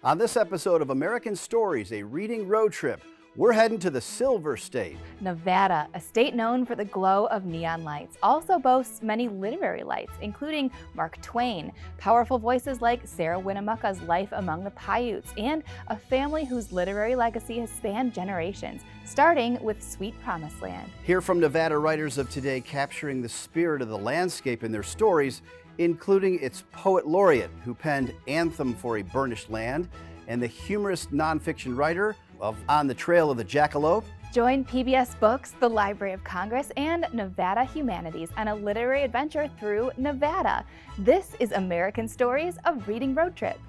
On this episode of American Stories, a reading road trip, we're heading to the Silver State. Nevada, a state known for the glow of neon lights, also boasts many literary lights, including Mark Twain, powerful voices like Sarah Winnemucca's life among the Piutes, and a family whose literary legacy has spanned generations, starting with Sweet Promised Land. Hear from Nevada writers of today capturing the spirit of the landscape in their stories, including its poet laureate who penned Anthem for a Burnished Land, and the humorous nonfiction writer of On the Trail of the Jackalope. Join PBS Books, the Library of Congress, and Nevada Humanities on a literary adventure through Nevada. This is American Stories, a reading road trip.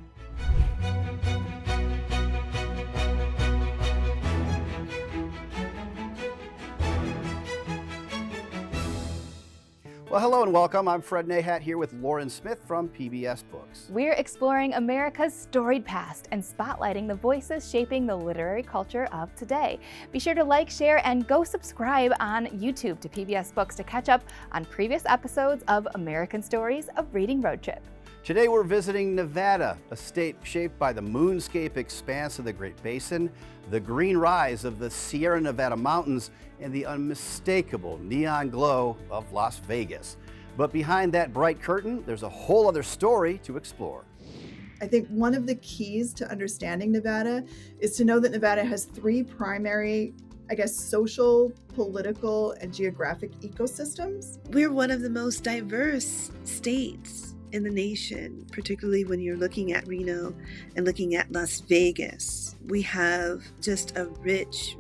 Well, hello and welcome. I'm Fred Nahat here with Lauren Smith from PBS Books. We're exploring America's storied past and spotlighting the voices shaping the literary culture of today. Be sure to like, share, and go subscribe on YouTube to PBS Books to catch up on previous episodes of American Stories, a reading road trip. Today we're visiting Nevada, a state shaped by the moonscape expanse of the Great Basin, the green rise of the Sierra Nevada mountains, and the unmistakable neon glow of Las Vegas. But behind that bright curtain, there's a whole other story to explore. I think one of the keys to understanding Nevada is to know that Nevada has three primary, social, political, and geographic ecosystems. We're one of the most diverse states in the nation, particularly when you're looking at Reno and looking at Las Vegas. We have just a rich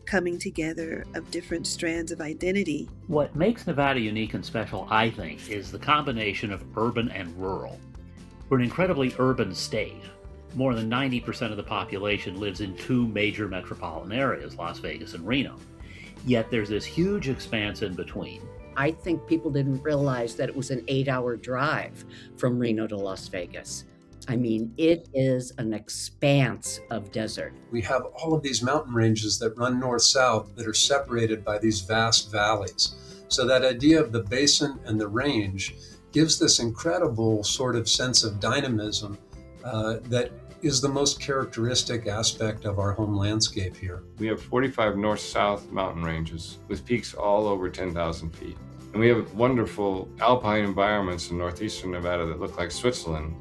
coming together of different strands of identity. What makes Nevada unique and special, I think, is the combination of urban and rural. We're an incredibly urban state. More than 90% of the population lives in two major metropolitan areas, Las Vegas and Reno. Yet there's this huge expanse in between. I think people didn't realize that it was an 8-hour drive from Reno to Las Vegas. I mean, it is an expanse of desert. We have all of these mountain ranges that run north-south that are separated by these vast valleys. So that idea of the basin and the range gives this incredible sort of sense of dynamism that is the most characteristic aspect of our home landscape here. We have 45 north-south mountain ranges with peaks all over 10,000 feet. And we have wonderful alpine environments in northeastern Nevada that look like Switzerland.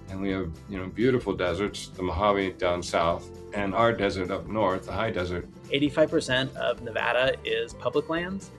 And we have, beautiful deserts, the Mojave down south, and our desert up north, the high desert. 85% of Nevada is public lands,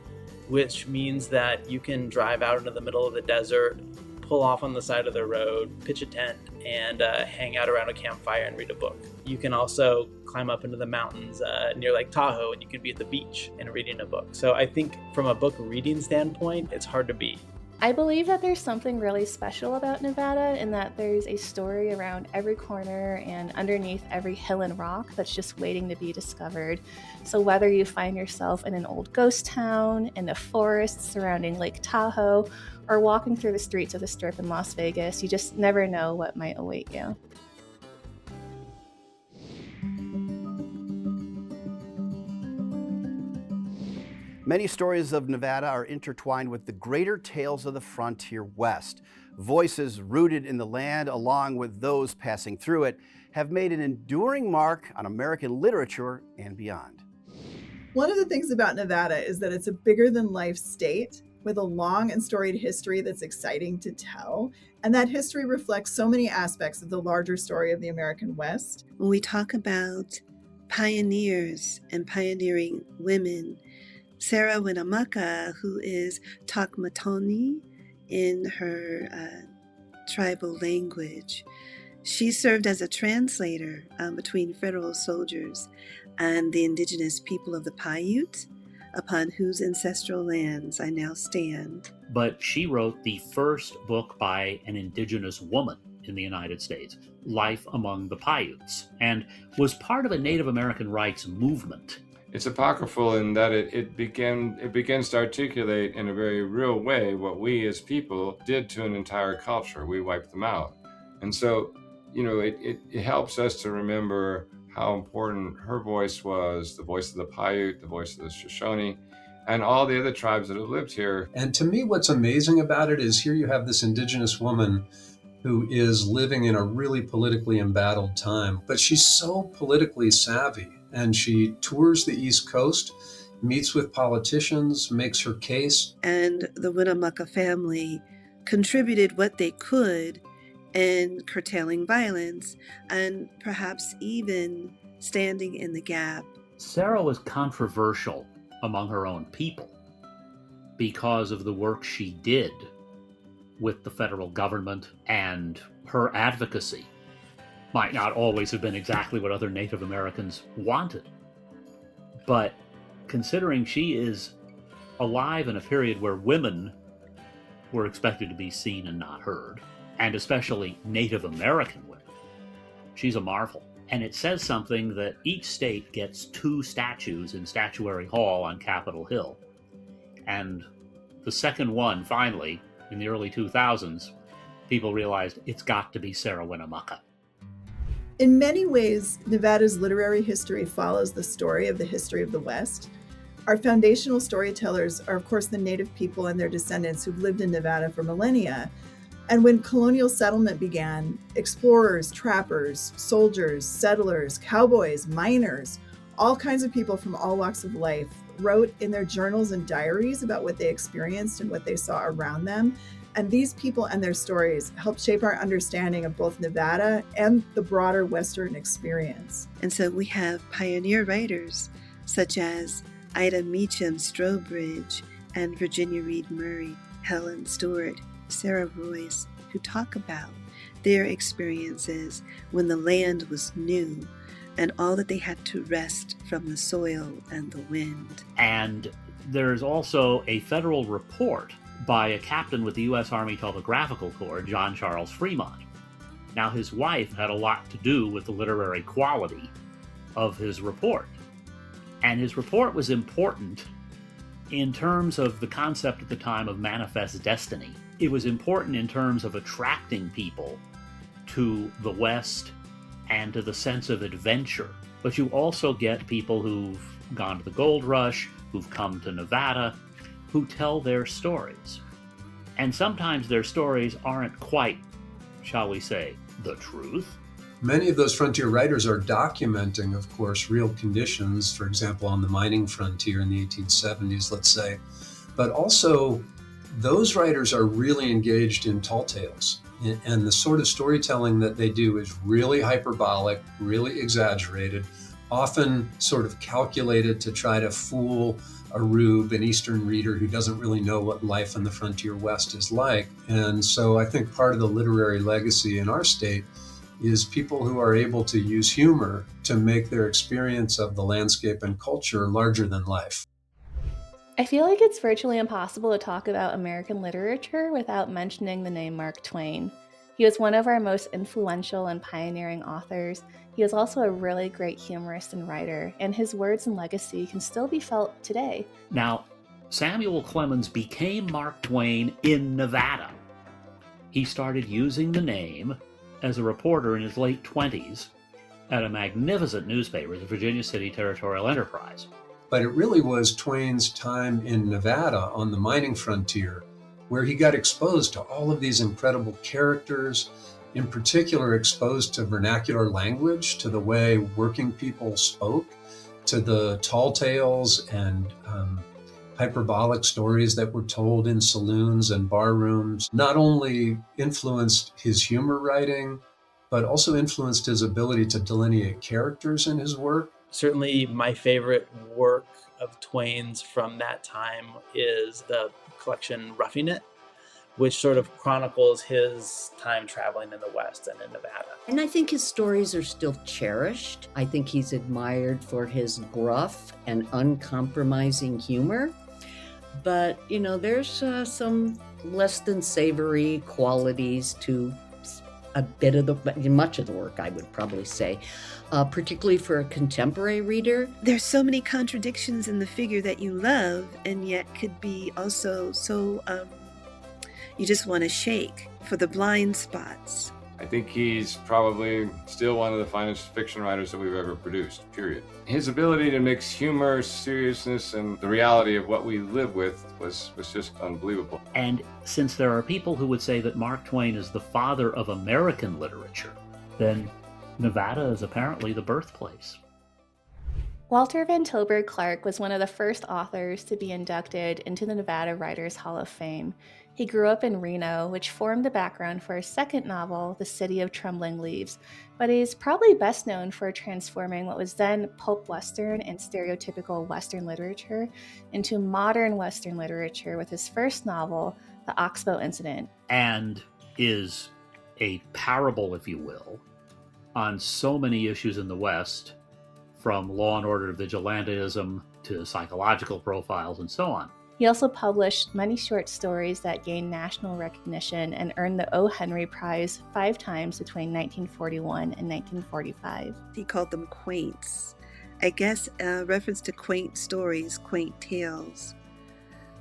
which means that you can drive out into the middle of the desert, pull off on the side of the road, pitch a tent, and hang out around a campfire and read a book. You can also climb up into the mountains near Lake Tahoe, and you can be at the beach and reading a book. So I think from a book reading standpoint, it's hard to beat. I believe that there's something really special about Nevada in that there's a story around every corner and underneath every hill and rock that's just waiting to be discovered. So whether you find yourself in an old ghost town, in the forest surrounding Lake Tahoe, or walking through the streets of the Strip in Las Vegas, you just never know what might await you. Many stories of Nevada are intertwined with the greater tales of the frontier West. Voices rooted in the land, along with those passing through it, have made an enduring mark on American literature and beyond. One of the things about Nevada is that it's a bigger-than-life state with a long and storied history that's exciting to tell. And that history reflects so many aspects of the larger story of the American West. When we talk about pioneers and pioneering women, Sarah Winnemucca, who is Takmatoni in her tribal language, she served as a translator between federal soldiers and the indigenous people of the Piutes, upon whose ancestral lands I now stand. But she wrote the first book by an indigenous woman in the United States, Life Among the Piutes, and was part of a Native American rights movement. It's apocryphal in that it begins to articulate in a very real way what we as people did to an entire culture. We wiped them out. And so, it helps us to remember how important her voice was, the voice of the Paiute, the voice of the Shoshone, and all the other tribes that have lived here. And to me, what's amazing about it is here you have this indigenous woman who is living in a really politically embattled time. But she's so politically savvy, and she tours the East Coast, meets with politicians, makes her case. And the Winnemucca family contributed what they could in curtailing violence and perhaps even standing in the gap. Sarah was controversial among her own people because of the work she did with the federal government, and her advocacy might not always have been exactly what other Native Americans wanted. But considering she is alive in a period where women were expected to be seen and not heard, and especially Native American women, she's a marvel. And it says something that each state gets 2 statues in Statuary Hall on Capitol Hill. And the second one, finally, in the early 2000s, people realized it's got to be Sarah Winnemucca. In many ways, Nevada's literary history follows the story of the history of the West. Our foundational storytellers are, of course, the Native people and their descendants who've lived in Nevada for millennia. And when colonial settlement began, explorers, trappers, soldiers, settlers, cowboys, miners, all kinds of people from all walks of life wrote in their journals and diaries about what they experienced and what they saw around them. And these people and their stories helped shape our understanding of both Nevada and the broader Western experience. And so we have pioneer writers such as Ida Meacham Strobridge and Virginia Reed Murray, Helen Stewart, Sarah Royce, who talk about their experiences when the land was new and all that they had to wrest from the soil and the wind. And there's also a federal report by a captain with the U.S. Army Topographical Corps, John Charles Frémont. Now, his wife had a lot to do with the literary quality of his report. And his report was important in terms of the concept at the time of manifest destiny. It was important in terms of attracting people to the West and to the sense of adventure. But you also get people who've gone to the gold rush, who've come to Nevada, who tell their stories. And sometimes their stories aren't quite, shall we say, the truth. Many of those frontier writers are documenting, of course, real conditions, for example, on the mining frontier in the 1870s, let's say. But also, those writers are really engaged in tall tales. And the sort of storytelling that they do is really hyperbolic, really exaggerated, often sort of calculated to try to fool a rube, an Eastern reader who doesn't really know what life in the frontier West is like. And so I think part of the literary legacy in our state is people who are able to use humor to make their experience of the landscape and culture larger than life. I feel like it's virtually impossible to talk about American literature without mentioning the name Mark Twain. He was one of our most influential and pioneering authors. He was also a really great humorist and writer, and his words and legacy can still be felt today. Now, Samuel Clemens became Mark Twain in Nevada. He started using the name as a reporter in his late 20s at a magnificent newspaper, the Virginia City Territorial Enterprise. But it really was Twain's time in Nevada on the mining frontier where he got exposed to all of these incredible characters, in particular exposed to vernacular language, to the way working people spoke, to the tall tales and hyperbolic stories that were told in saloons and bar rooms. Not only influenced his humor writing, but also influenced his ability to delineate characters in his work. Certainly my favorite work of Twain's from that time is the collection Roughing It, which sort of chronicles his time traveling in the West and in Nevada. And I think his stories are still cherished. I think he's admired for his gruff and uncompromising humor. But, you know, there's some less than savory qualities to a bit of much of the work, I would probably say, particularly for a contemporary reader. There's so many contradictions in the figure that you love, and yet could be also so, you just want to shake for the blind spots I think he's probably still one of the finest fiction writers that we've ever produced, period. His ability to mix humor, seriousness, and the reality of what we live with was just unbelievable. And since there are people who would say that Mark Twain is the father of American literature, then Nevada is apparently the birthplace. Walter Van Tilburg Clark was one of the first authors to be inducted into the Nevada Writers Hall of Fame. He grew up in Reno, which formed the background for his second novel, The City of Trembling Leaves, but he's probably best known for transforming what was then pulp Western and stereotypical Western literature into modern Western literature with his first novel, The Oxbow Incident. And is a parable, if you will, on so many issues in the West, from law and order vigilantism to psychological profiles and so on. He also published many short stories that gained national recognition and earned the O. Henry Prize 5 times between 1941 and 1945. He called them quaints. I guess a reference to quaint stories, quaint tales.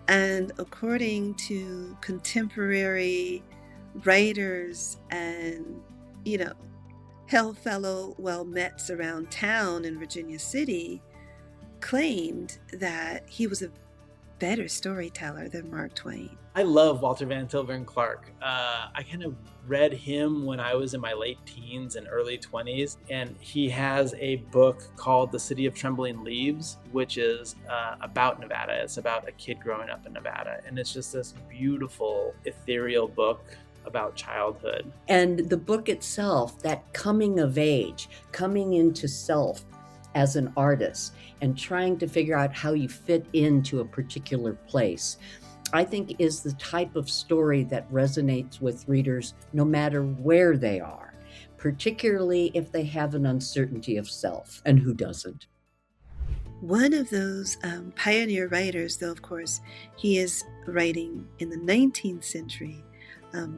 And according to contemporary writers and, hail fellow well-mets around town in Virginia City, claimed that he was a better storyteller than Mark Twain. I love Walter Van Tilburg Clark. I kind of read him when I was in my late teens and early 20s, and he has a book called The City of Trembling Leaves, which is about Nevada. It's about a kid growing up in Nevada, and it's just this beautiful, ethereal book about childhood. And the book itself, that coming of age, coming into self as an artist and trying to figure out how you fit into a particular place, I think is the type of story that resonates with readers no matter where they are, particularly if they have an uncertainty of self, and who doesn't. One of those pioneer writers, though, of course, he is writing in the 19th century,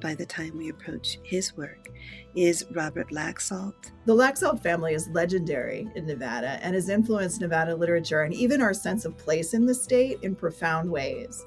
by the time we approach his work, is Robert Laxalt. The Laxalt family is legendary in Nevada and has influenced Nevada literature and even our sense of place in the state in profound ways.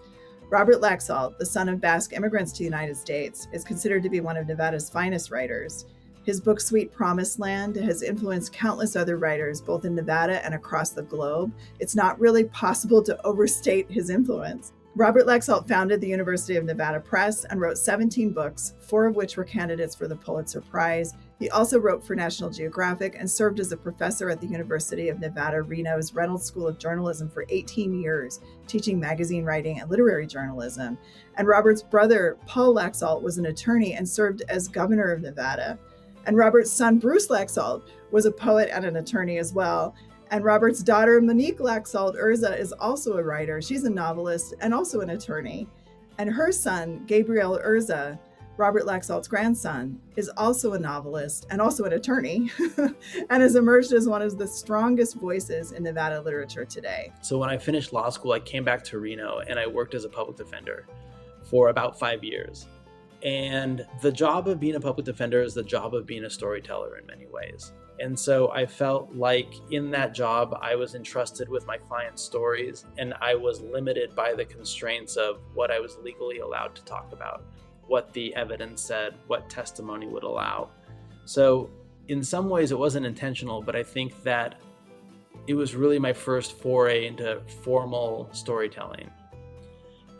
Robert Laxalt, the son of Basque immigrants to the United States, is considered to be one of Nevada's finest writers. His book Sweet Promised Land has influenced countless other writers, both in Nevada and across the globe. It's not really possible to overstate his influence. Robert Laxalt founded the University of Nevada Press and wrote 17 books, 4 of which were candidates for the Pulitzer Prize. He also wrote for National Geographic and served as a professor at the University of Nevada, Reno's Reynolds School of Journalism for 18 years, teaching magazine writing and literary journalism. And Robert's brother, Paul Laxalt, was an attorney and served as governor of Nevada. And Robert's son, Bruce Laxalt, was a poet and an attorney as well. And Robert's daughter, Monique Laxalt Urza, is also a writer. She's a novelist and also an attorney. And her son, Gabriel Urza, Robert Laxalt's grandson, is also a novelist and also an attorney and has emerged as one of the strongest voices in Nevada literature today. So when I finished law school, I came back to Reno and I worked as a public defender for about 5 years. And the job of being a public defender is the job of being a storyteller in many ways. And so I felt like in that job, I was entrusted with my clients' stories, and I was limited by the constraints of what I was legally allowed to talk about, what the evidence said, what testimony would allow. So in some ways it wasn't intentional, but I think that it was really my first foray into formal storytelling.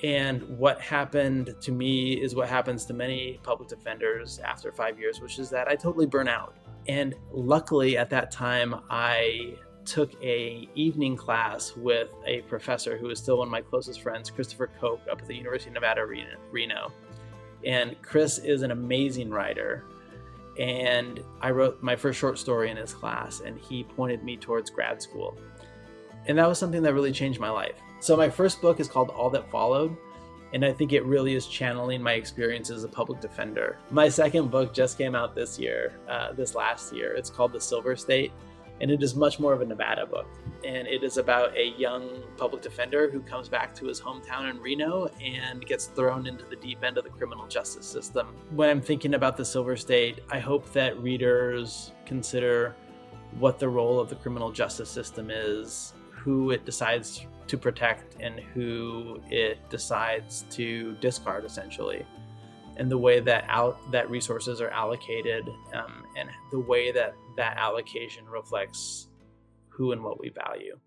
And what happened to me is what happens to many public defenders after 5 years, which is that I totally burn out. And luckily at that time, I took an evening class with a professor who is still one of my closest friends, Christopher Koch, up at the University of Nevada, Reno. And Chris is an amazing writer. And I wrote my first short story in his class, and he pointed me towards grad school. And that was something that really changed my life. So my first book is called All That Followed, and I think it really is channeling my experience as a public defender. My second book just came out this last year. It's called The Silver State, and it is much more of a Nevada book. And it is about a young public defender who comes back to his hometown in Reno and gets thrown into the deep end of the criminal justice system. When I'm thinking about The Silver State, I hope that readers consider what the role of the criminal justice system is, who it decides to protect and who it decides to discard, essentially. and the way that that resources are allocated, and the way that that allocation reflects who and what we value.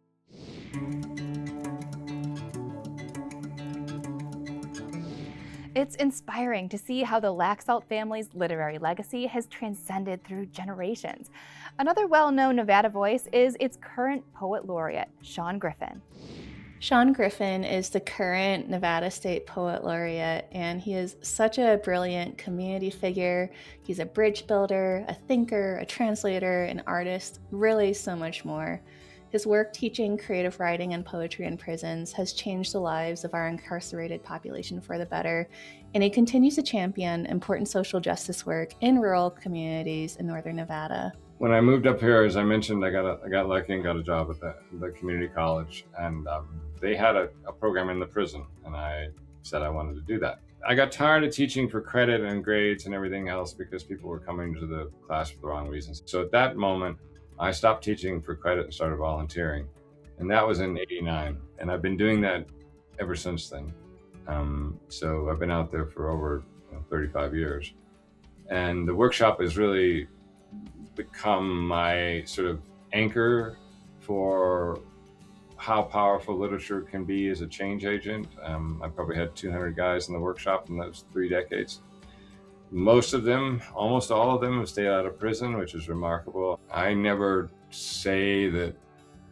It's inspiring to see how the Laxalt family's literary legacy has transcended through generations. Another well-known Nevada voice is its current poet laureate, Sean Griffin. Sean Griffin is the current Nevada State Poet Laureate, and he is such a brilliant community figure. He's a bridge builder, a thinker, a translator, an artist, really so much more. His work teaching creative writing and poetry in prisons has changed the lives of our incarcerated population for the better, and he continues to champion important social justice work in rural communities in northern Nevada. When I moved up here, as I mentioned, I got lucky and got a job at the community college, and they had a program in the prison, and I said I wanted to do that. I got tired of teaching for credit and grades and everything else because people were coming to the class for the wrong reasons. So at that moment, I stopped teaching for credit and started volunteering, and that was in '89, and I've been doing that ever since then. So I've been out there for over 35 years, and the workshop has really become my sort of anchor for how powerful literature can be as a change agent. I probably had 200 guys in the workshop in those 3 decades. Most of them, almost all of them, have stayed out of prison, which is remarkable. I never say that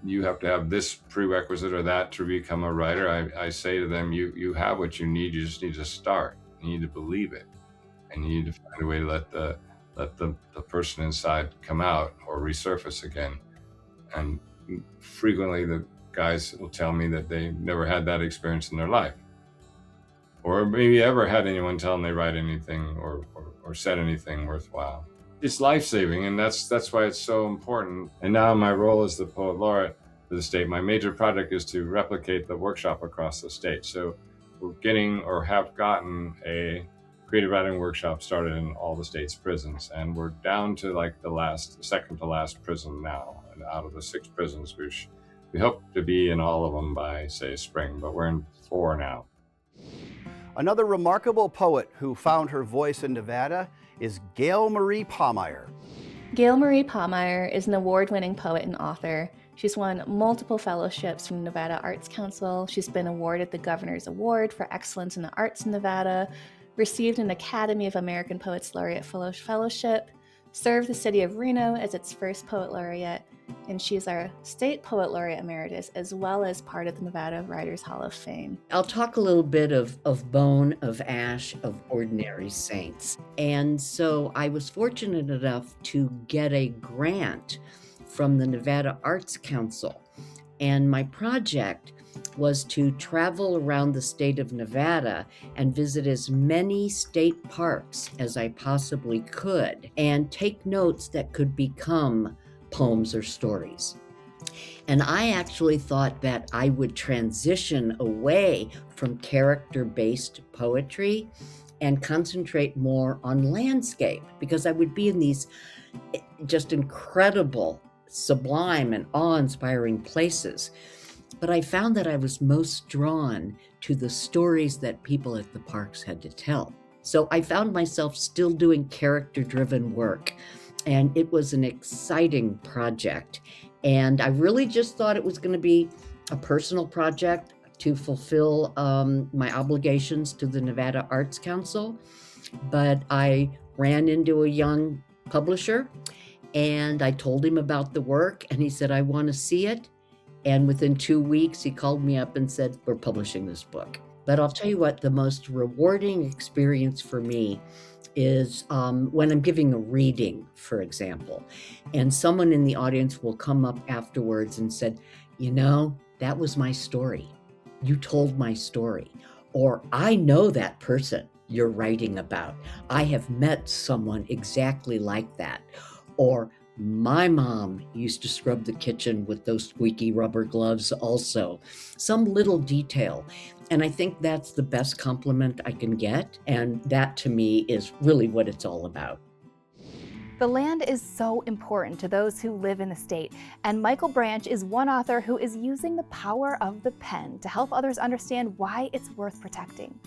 you have to have this prerequisite or that to become a writer. I say to them, you have what you need, you just need to start. You need to believe it. And you need to find a way to let the person inside come out or resurface again. And frequently the guys will tell me that they never had that experience in their life, or maybe ever had anyone tell them they write anything or said anything worthwhile. It's life-saving, and that's why it's so important. And now my role as the Poet Laureate for the state, my major project is to replicate the workshop across the state. So we're getting or have gotten a creative writing workshop started in all the state's prisons, and we're down to like the second to last prison now. And out of the 6 prisons, we hope to be in all of them by, say, spring, but we're in 4 now. Another remarkable poet who found her voice in Nevada is Gail Marie Pahmeyer. Gail Marie Pahmeyer is an award-winning poet and author. She's won multiple fellowships from the Nevada Arts Council. She's been awarded the Governor's Award for Excellence in the Arts in Nevada, received an Academy of American Poets Laureate Fellowship, served the city of Reno as its first poet laureate, and she's our state poet laureate emeritus, as well as part of the Nevada Writers Hall of Fame. I'll talk a little bit of bone, of ash, of ordinary saints. And so I was fortunate enough to get a grant from the Nevada Arts Council. And my project was to travel around the state of Nevada and visit as many state parks as I possibly could and take notes that could become poems or stories. And I actually thought that I would transition away from character-based poetry and concentrate more on landscape, because I would be in these just incredible, sublime, and awe-inspiring places. But I found that I was most drawn to the stories that people at the parks had to tell. So I found myself still doing character-driven work, and it was an exciting project. And I really just thought it was going to be a personal project to fulfill my obligations to the Nevada Arts Council. But I ran into a young publisher, and I told him about the work, and he said, I want to see it. And within 2 weeks, he called me up and said, we're publishing this book. But I'll tell you what, the most rewarding experience for me is when I'm giving a reading, for example, and someone in the audience will come up afterwards and said, you know, that was my story. You told my story. Or I know that person you're writing about. I have met someone exactly like that. Or my mom used to scrub the kitchen with those squeaky rubber gloves also. Some little detail. And I think that's the best compliment I can get. And that to me is really what it's all about. The land is so important to those who live in the state, and Michael Branch is one author who is using the power of the pen to help others understand why it's worth protecting.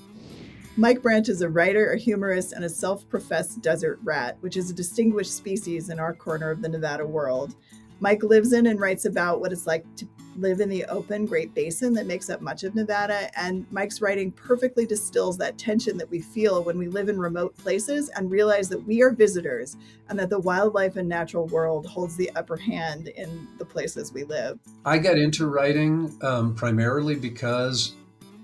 Mike Branch is a writer, a humorist, and a self-professed desert rat, which is a distinguished species in our corner of the Nevada world. Mike lives in and writes about what it's like to live in the open Great Basin that makes up much of Nevada, and Mike's writing perfectly distills that tension that we feel when we live in remote places and realize that we are visitors and that the wildlife and natural world holds the upper hand in the places we live. I got into writing primarily because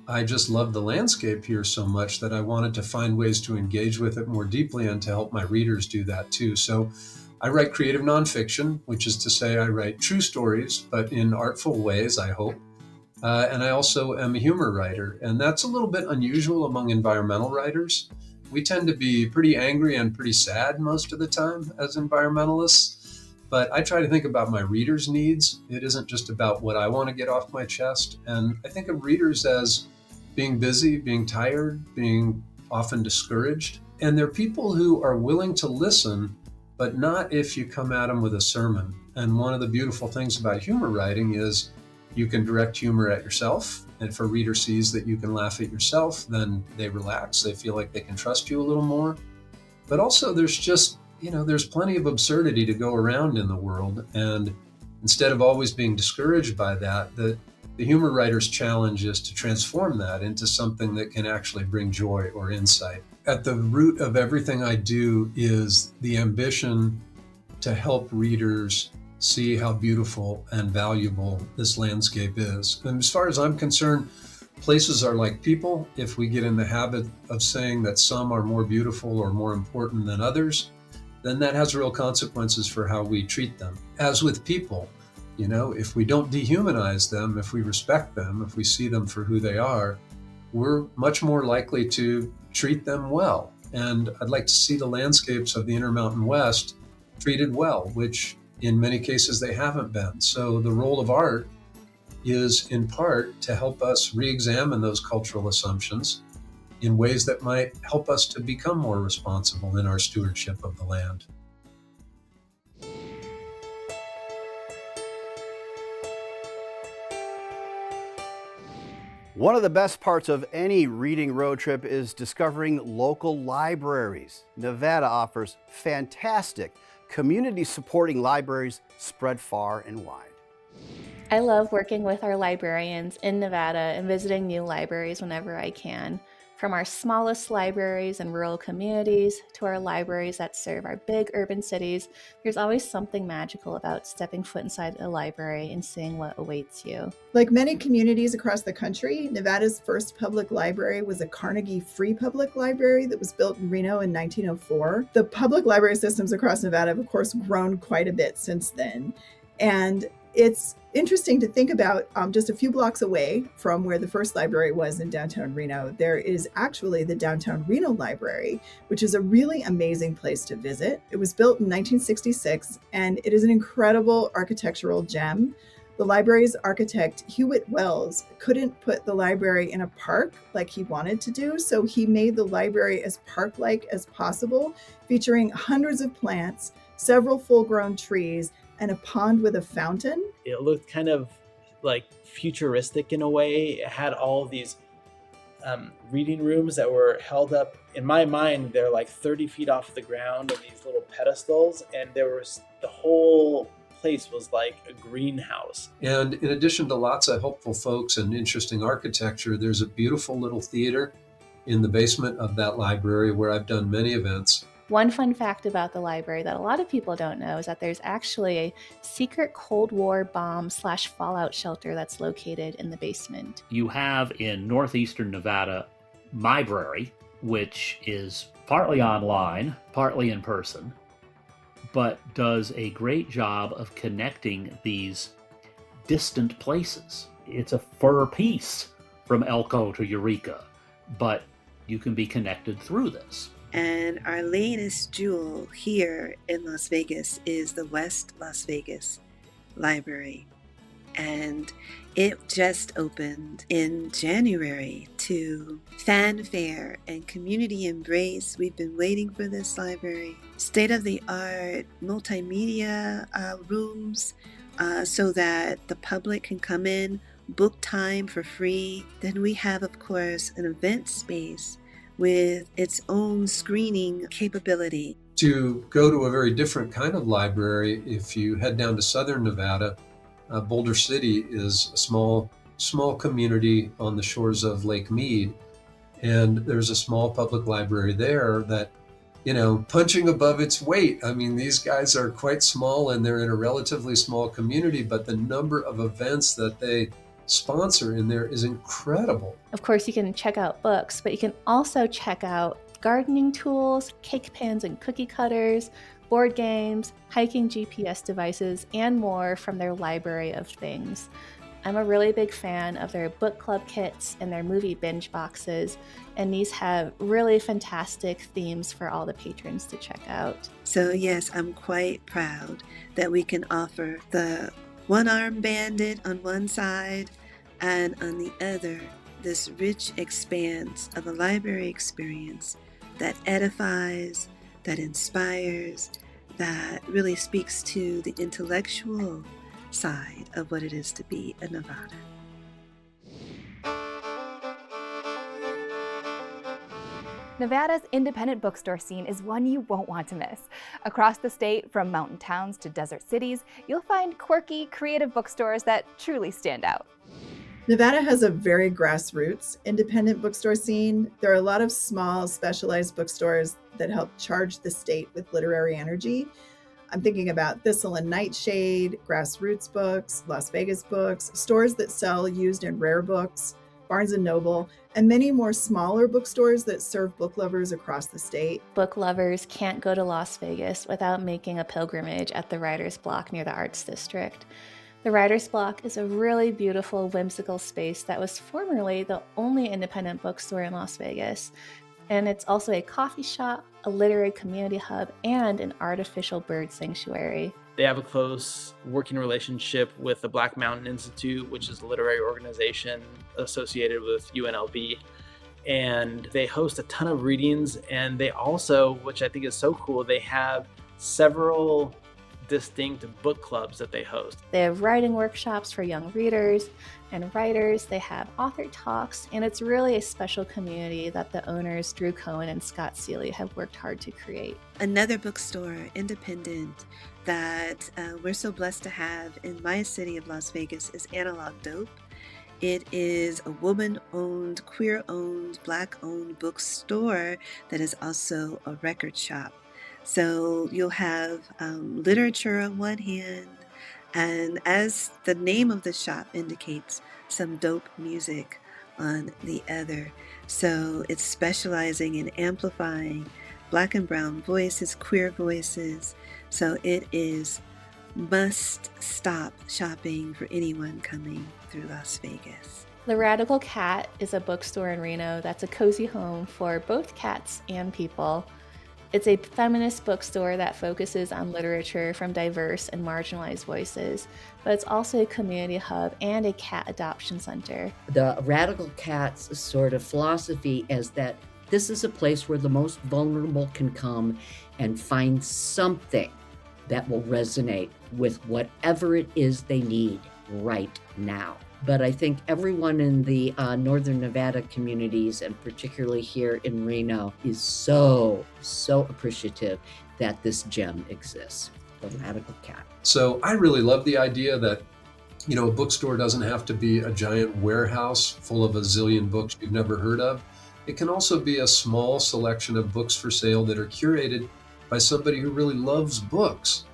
I just love the landscape here so much that I wanted to find ways to engage with it more deeply and to help my readers do that too. So I write creative nonfiction, which is to say I write true stories, but in artful ways, I hope. And I also am a humor writer, and that's a little bit unusual among environmental writers. We tend to be pretty angry and pretty sad most of the time as environmentalists, but I try to think about my readers' needs. It isn't just about what I want to get off my chest, and I think of readers as being busy, being tired, being often discouraged, and they're people who are willing to listen, but not if you come at them with a sermon. And one of the beautiful things about humor writing is you can direct humor at yourself. And if a reader sees that you can laugh at yourself, then they relax. They feel like they can trust you a little more. But also there's just, there's plenty of absurdity to go around in the world. And instead of always being discouraged by that, the humor writer's challenge is to transform that into something that can actually bring joy or insight. At the root of everything I do is the ambition to help readers see how beautiful and valuable this landscape is. And as far as I'm concerned, places are like people. If we get in the habit of saying that some are more beautiful or more important than others, then that has real consequences for how we treat them. As with people, if we don't dehumanize them, if we respect them, if we see them for who they are, we're much more likely to treat them well. And I'd like to see the landscapes of the Intermountain West treated well, which in many cases they haven't been. So the role of art is in part to help us re-examine those cultural assumptions in ways that might help us to become more responsible in our stewardship of the land. One of the best parts of any reading road trip is discovering local libraries. Nevada offers fantastic community-supporting libraries spread far and wide. I love working with our librarians in Nevada and visiting new libraries whenever I can. From our smallest libraries in rural communities to our libraries that serve our big urban cities, there's always something magical about stepping foot inside a library and seeing what awaits you. Like many communities across the country, Nevada's first public library was a Carnegie Free Public Library that was built in Reno in 1904. The public library systems across Nevada have, of course, grown quite a bit since then. And it's interesting to think about just a few blocks away from where the first library was in downtown Reno, there is actually the Downtown Reno Library, which is a really amazing place to visit. It was built in 1966, and it is an incredible architectural gem. The library's architect, Hewitt Wells, couldn't put the library in a park like he wanted to do, so he made the library as park-like as possible, featuring hundreds of plants, several full-grown trees, and a pond with a fountain. It looked kind of like futuristic in a way. It had all of these reading rooms that were held up. In my mind, they're like 30 feet off the ground on these little pedestals, and the whole place was like a greenhouse. And in addition to lots of helpful folks and interesting architecture, there's a beautiful little theater in the basement of that library where I've done many events. One fun fact about the library that a lot of people don't know is that there's actually a secret Cold War bomb/fallout shelter that's located in the basement. You have in northeastern Nevada, Library, which is partly online, partly in person, but does a great job of connecting these distant places. It's a fur piece from Elko to Eureka, but you can be connected through this. And our latest jewel here in Las Vegas is the West Las Vegas Library. And it just opened in January to fanfare and community embrace. We've been waiting for this library. State-of-the-art multimedia rooms so that the public can come in, book time for free. Then we have, of course, an event space with its own screening capability. To go to a very different kind of library, if you head down to southern Nevada, Boulder City is a small community on the shores of Lake Mead. And there's a small public library there that, punching above its weight. I mean, these guys are quite small and they're in a relatively small community, but the number of events that they sponsor in there is incredible. Of course, you can check out books, but you can also check out gardening tools, cake pans and cookie cutters, board games, hiking GPS devices, and more from their library of things. I'm a really big fan of their book club kits and their movie binge boxes, and these have really fantastic themes for all the patrons to check out. So yes, I'm quite proud that we can offer the one-armed bandit on one side and on the other, this rich expanse of a library experience that edifies, that inspires, that really speaks to the intellectual side of what it is to be a Nevada. Nevada's independent bookstore scene is one you won't want to miss. Across the state, from mountain towns to desert cities, you'll find quirky, creative bookstores that truly stand out. Nevada has a very grassroots independent bookstore scene. There are a lot of small, specialized bookstores that help charge the state with literary energy. I'm thinking about Thistle and Nightshade, Grassroots Books, Las Vegas Books, stores that sell used and rare books, Barnes & Noble, and many more smaller bookstores that serve book lovers across the state. Book lovers can't go to Las Vegas without making a pilgrimage at the Writer's Block near the Arts District. The Writer's Block is a really beautiful, whimsical space that was formerly the only independent bookstore in Las Vegas. And it's also a coffee shop, a literary community hub, and an artificial bird sanctuary. They have a close working relationship with the Black Mountain Institute, which is a literary organization associated with UNLV. And they host a ton of readings. And they also, which I think is so cool, they have several distinct book clubs that they host. They have writing workshops for young readers and writers. They have author talks, and it's really a special community that the owners, Drew Cohen and Scott Seeley, have worked hard to create. Another bookstore, independent, that we're so blessed to have in my city of Las Vegas is Analog Dope. It is a woman-owned, queer-owned, Black-owned bookstore that is also a record shop. So you'll have literature on one hand, and as the name of the shop indicates, some dope music on the other. So it's specializing in amplifying Black and brown voices, queer voices. So it is must-stop shopping for anyone coming through Las Vegas. The Radical Cat is a bookstore in Reno that's a cozy home for both cats and people. It's a feminist bookstore that focuses on literature from diverse and marginalized voices, but it's also a community hub and a cat adoption center. The Radical Cat's sort of philosophy is that this is a place where the most vulnerable can come and find something that will resonate with whatever it is they need right now. But I think everyone in the Northern Nevada communities, and particularly here in Reno, is so appreciative that this gem exists, the Radical Cat. So I really love the idea that, a bookstore doesn't have to be a giant warehouse full of a zillion books you've never heard of. It can also be a small selection of books for sale that are curated by somebody who really loves books,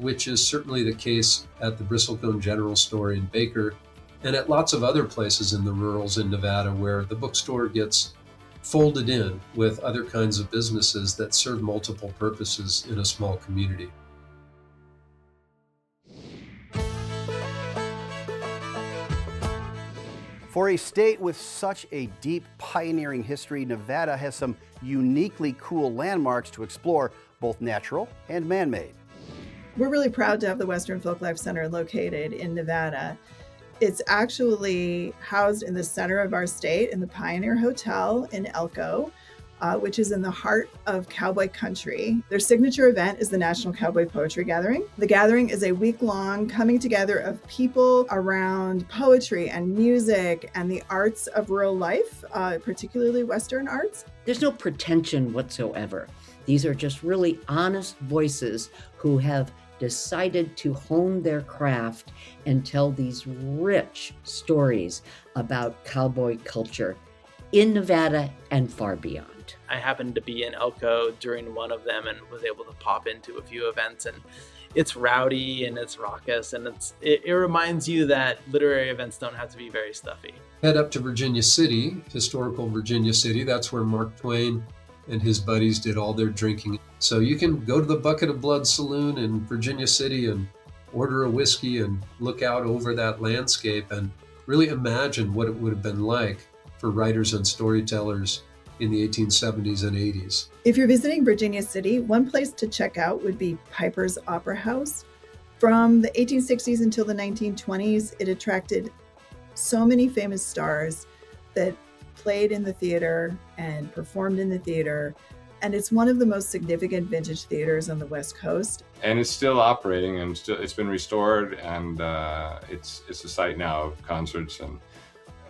which is certainly the case at the Bristlecone General Store in Baker, and at lots of other places in the rurals in Nevada where the bookstore gets folded in with other kinds of businesses that serve multiple purposes in a small community. For a state with such a deep pioneering history, Nevada has some uniquely cool landmarks to explore, both natural and man-made. We're really proud to have the Western Folklife Center located in Nevada. It's actually housed in the center of our state in the Pioneer Hotel in Elko, which is in the heart of cowboy country. Their signature event is the National Cowboy Poetry Gathering. The gathering is a week-long coming together of people around poetry and music and the arts of rural life, particularly Western arts. There's no pretension whatsoever. These are just really honest voices who have decided to hone their craft and tell these rich stories about cowboy culture in Nevada and far beyond. I happened to be in Elko during one of them and was able to pop into a few events, and it's rowdy and it's raucous, and it reminds you that literary events don't have to be very stuffy. Head up to Virginia City, historical Virginia City. That's where Mark Twain and his buddies did all their drinking. So you can go to the Bucket of Blood Saloon in Virginia City and order a whiskey and look out over that landscape and really imagine what it would have been like for writers and storytellers in the 1870s and 80s. If you're visiting Virginia City, one place to check out would be Piper's Opera House. From the 1860s until the 1920s, it attracted so many famous stars that played in the theater and performed in the theater. And it's one of the most significant vintage theaters on the West Coast. And it's still operating, and it's been restored, and it's a site now of concerts and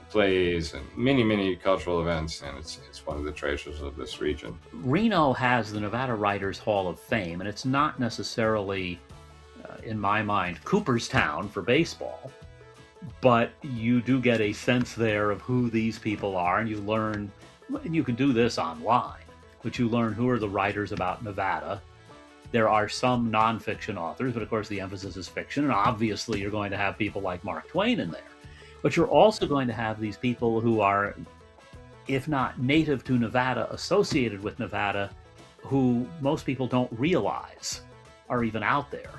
plays and many cultural events, and it's one of the treasures of this region. Reno has the Nevada Writers Hall of Fame, and it's not necessarily, in my mind, Cooperstown for baseball, but you do get a sense there of who these people are, and you learn, and you can do this online, but you learn who are the writers about Nevada. There are some nonfiction authors, but of course the emphasis is fiction, and obviously you're going to have people like Mark Twain in there. But you're also going to have these people who are, if not native to Nevada, associated with Nevada, who most people don't realize are even out there,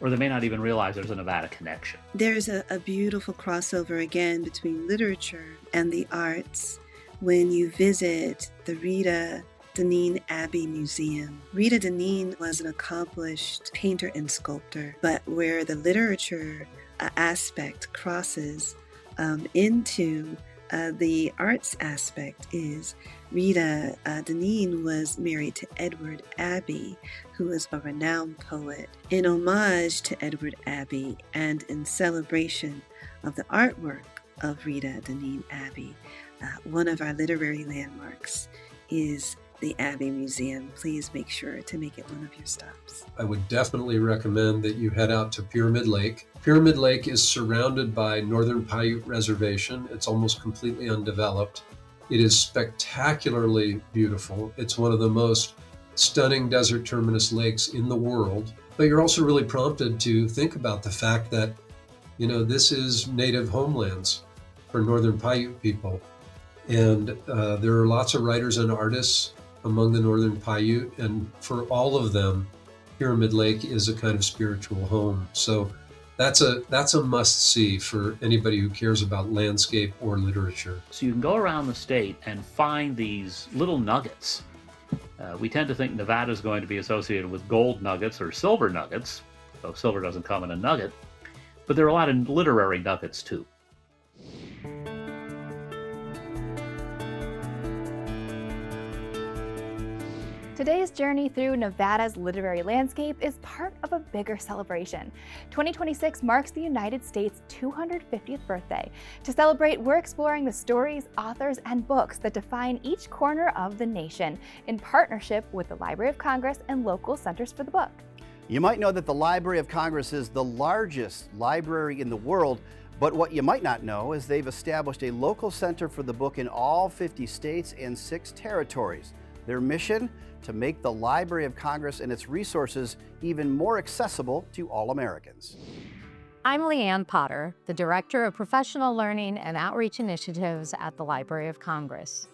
or they may not even realize there's a Nevada connection. There's a beautiful crossover again between literature and the arts when you visit the Rita Deneen Abbey Museum. Rita Deneen was an accomplished painter and sculptor, but where the literature aspect crosses into the arts aspect is Rita Deneen was married to Edward Abbey, who was a renowned poet. In homage to Edward Abbey and in celebration of the artwork of Rita Deneen Abbey, one of our literary landmarks is the Abbey Museum. Please make sure to make it one of your stops. I would definitely recommend that you head out to Pyramid Lake. Pyramid Lake is surrounded by Northern Paiute Reservation. It's almost completely undeveloped. It is spectacularly beautiful. It's one of the most stunning desert terminus lakes in the world. But you're also really prompted to think about the fact that, this is native homelands for Northern Paiute people. And there are lots of writers and artists among the Northern Paiute, and for all of them, Pyramid Lake is a kind of spiritual home. So that's a must-see for anybody who cares about landscape or literature. So you can go around the state and find these little nuggets. We tend to think Nevada is going to be associated with gold nuggets or silver nuggets, though silver doesn't come in a nugget, but there are a lot of literary nuggets too. Today's journey through Nevada's literary landscape is part of a bigger celebration. 2026 marks the United States' 250th birthday. To celebrate, we're exploring the stories, authors, and books that define each corner of the nation in partnership with the Library of Congress and local centers for the book. You might know that the Library of Congress is the largest library in the world, but what you might not know is they've established a local center for the book in all 50 states and 6 territories. Their mission? To make the Library of Congress and its resources even more accessible to all Americans. I'm Leanne Potter, the Director of Professional Learning and Outreach Initiatives at the Library of Congress.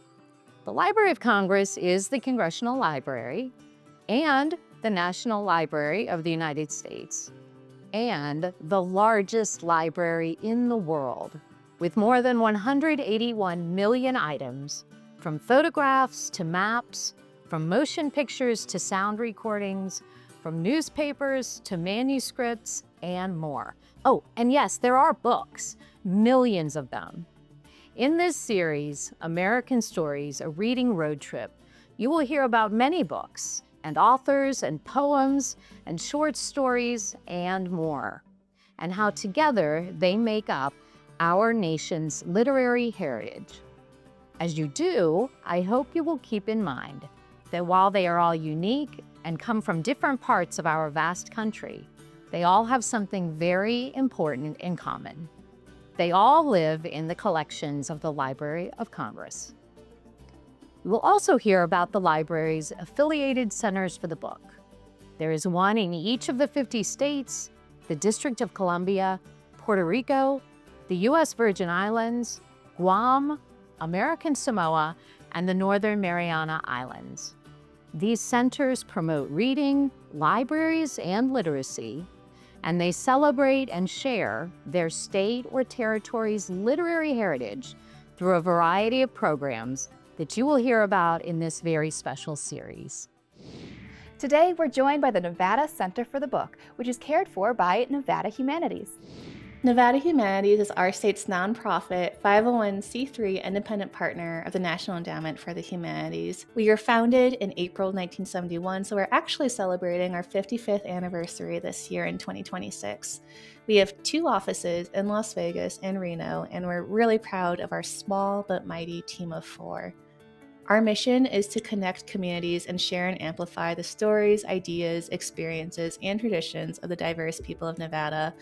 The Library of Congress is the Congressional Library and the National Library of the United States, and the largest library in the world, with more than 181 million items, from photographs to maps, from motion pictures to sound recordings, from newspapers to manuscripts, and more. Oh, and yes, there are books, millions of them. In this series, American Stories, a reading road trip, you will hear about many books and authors and poems and short stories and more, and how together they make up our nation's literary heritage. As you do, I hope you will keep in mind that while they are all unique and come from different parts of our vast country, they all have something very important in common. They all live in the collections of the Library of Congress. You will also hear about the library's affiliated centers for the book. There is one in each of the 50 states, the District of Columbia, Puerto Rico, the U.S. Virgin Islands, Guam, American Samoa, and the Northern Mariana Islands. These centers promote reading, libraries, and literacy, and they celebrate and share their state or territory's literary heritage through a variety of programs that you will hear about in this very special series. Today, we're joined by the Nevada Center for the Book, which is cared for by Nevada Humanities. Nevada Humanities is our state's nonprofit 501c3 independent partner of the National Endowment for the Humanities. We were founded in April 1971, so we're actually celebrating our 55th anniversary this year in 2026. We have 2 offices in Las Vegas and Reno, and we're really proud of our small but mighty team of 4. Our mission is to connect communities and share and amplify the stories, ideas, experiences, and traditions of the diverse people of Nevada.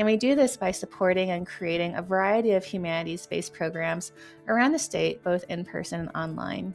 And we do this by supporting and creating a variety of humanities-based programs around the state, both in person and online.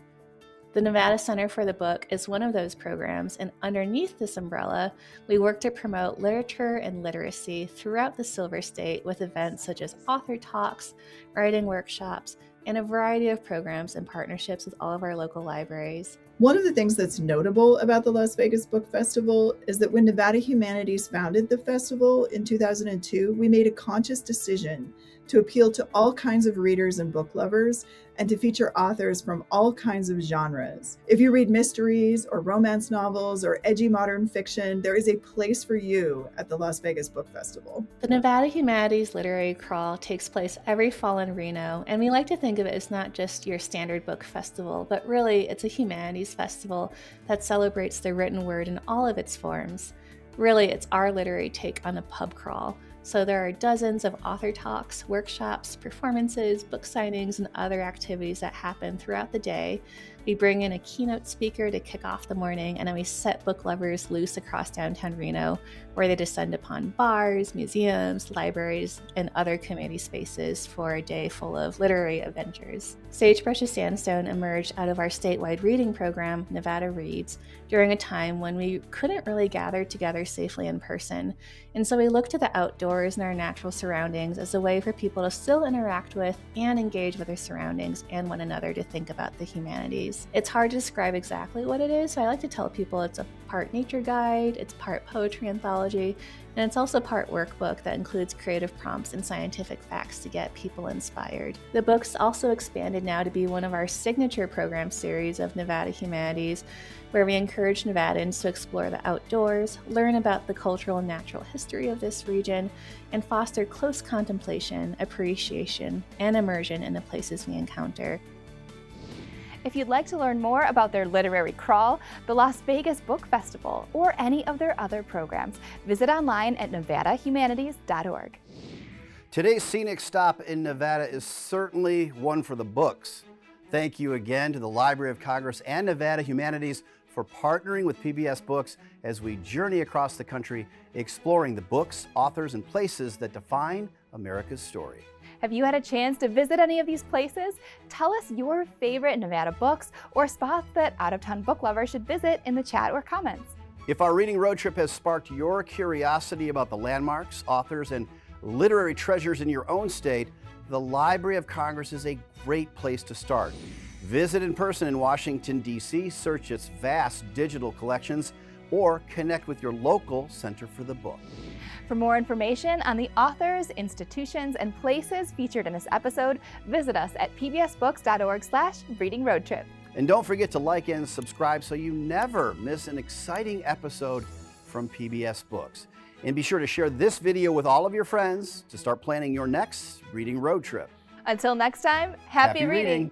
The Nevada Center for the Book is one of those programs, and underneath this umbrella, we work to promote literature and literacy throughout the Silver State with events such as author talks, writing workshops, and a variety of programs and partnerships with all of our local libraries. One of the things that's notable about the Las Vegas Book Festival is that when Nevada Humanities founded the festival in 2002, we made a conscious decision to appeal to all kinds of readers and book lovers and to feature authors from all kinds of genres. If you read mysteries or romance novels or edgy modern fiction, there is a place for you at the Las Vegas Book Festival. The Nevada Humanities Literary Crawl takes place every fall in Reno, and we like to think of it as not just your standard book festival, but really it's a humanities festival that celebrates the written word in all of its forms. Really, it's our literary take on a pub crawl. So there are dozens of author talks, workshops, performances, book signings, and other activities that happen throughout the day. We bring in a keynote speaker to kick off the morning, and then we set book lovers loose across downtown Reno, where they descend upon bars, museums, libraries, and other community spaces for a day full of literary adventures. Sagebrush Sandstone emerged out of our statewide reading program, Nevada Reads, during a time when we couldn't really gather together safely in person. And so we looked to the outdoors and our natural surroundings as a way for people to still interact with and engage with their surroundings and one another to think about the humanities. It's hard to describe exactly what it is, so I like to tell people it's a part nature guide, it's part poetry anthology, and it's also part workbook that includes creative prompts and scientific facts to get people inspired. The book's also expanded now to be one of our signature program series of Nevada Humanities, where we encourage Nevadans to explore the outdoors, learn about the cultural and natural history of this region, and foster close contemplation, appreciation, and immersion in the places we encounter. If you'd like to learn more about their literary crawl, the Las Vegas Book Festival, or any of their other programs, visit online at nevadahumanities.org. Today's scenic stop in Nevada is certainly one for the books. Thank you again to the Library of Congress and Nevada Humanities for partnering with PBS Books as we journey across the country exploring the books, authors, and places that define America's story. Have you had a chance to visit any of these places? Tell us your favorite Nevada books or spots that out-of-town book lovers should visit in the chat or comments. If our reading road trip has sparked your curiosity about the landmarks, authors, and literary treasures in your own state, the Library of Congress is a great place to start. Visit in person in Washington, D.C., search its vast digital collections, or connect with your local Center for the Book. For more information on the authors, institutions, and places featured in this episode, visit us at pbsbooks.org/readingroadtrip. And don't forget to like and subscribe so you never miss an exciting episode from PBS Books. And be sure to share this video with all of your friends to start planning your next reading road trip. Until next time, happy reading.